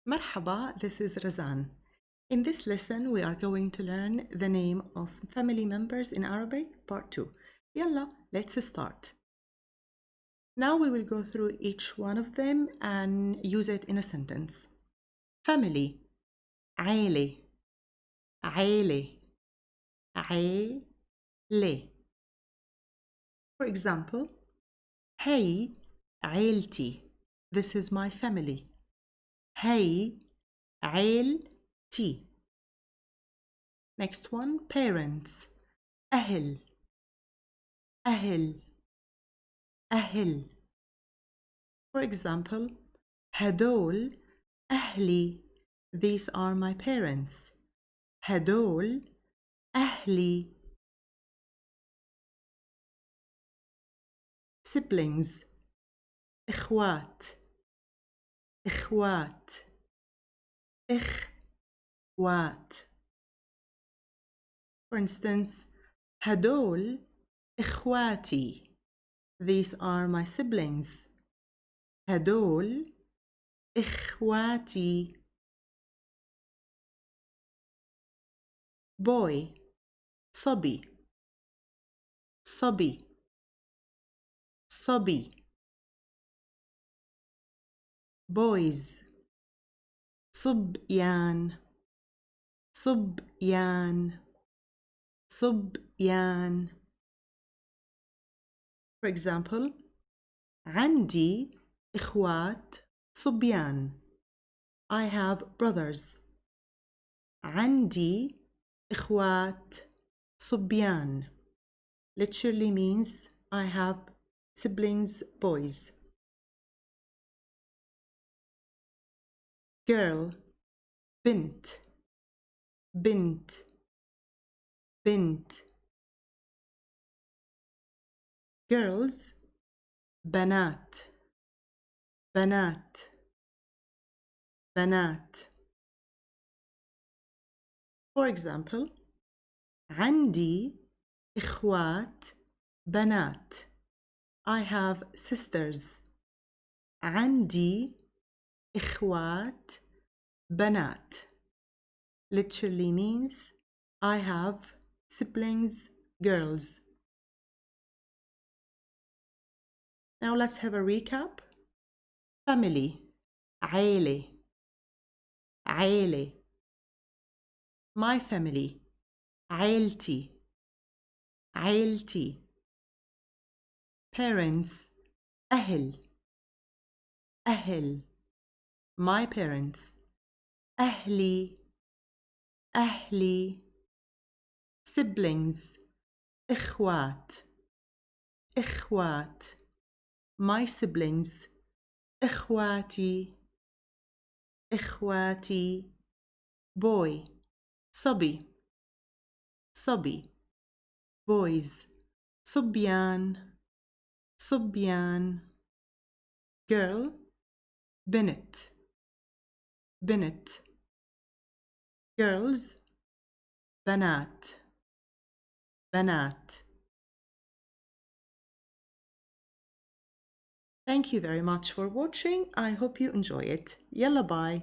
Marhaba, this is Razan. In this lesson, we are going to learn the name of family members in Arabic, part 2. Yalla, let's start. Now we will go through each one of them and use it in a sentence. Family. عيلة عيلة عيلة. For example, hey عيلتي. This is my family. Hey عيلتي. Next one, parents. أهل أهل أهل. For example, هدول أهلي. These are my parents. هدول أهلي. Siblings. إخوات إخوات إخوات. For instance, هدول إخواتي. These are my siblings. هدول إخواتي. boy صبي صبي صبي. boys صبيان صبيان صبيان. For example, عندي إخوات صبيان. I have brothers. عندي إخوات صبيان. Literally means I have siblings, boys. girl بنت بنت بنت. girls بنات بنات بنات. For example, عندي إخوات بنات. I have sisters. عندي إخوات بنات. Literally means I have siblings, girls. Now let's have a recap. Family عيلة عيلة. My family عيلتي عيلتي. Parents أهل أهل. My parents أهلي أهلي. Siblings إخوات إخوات. My siblings إخواتي إخواتي. boy صبي صبي. boys صبيان صبيان. girl بنت بنت. girls بنات بنات. Thank you very much for watching. I hope you enjoy it. Yalla bye.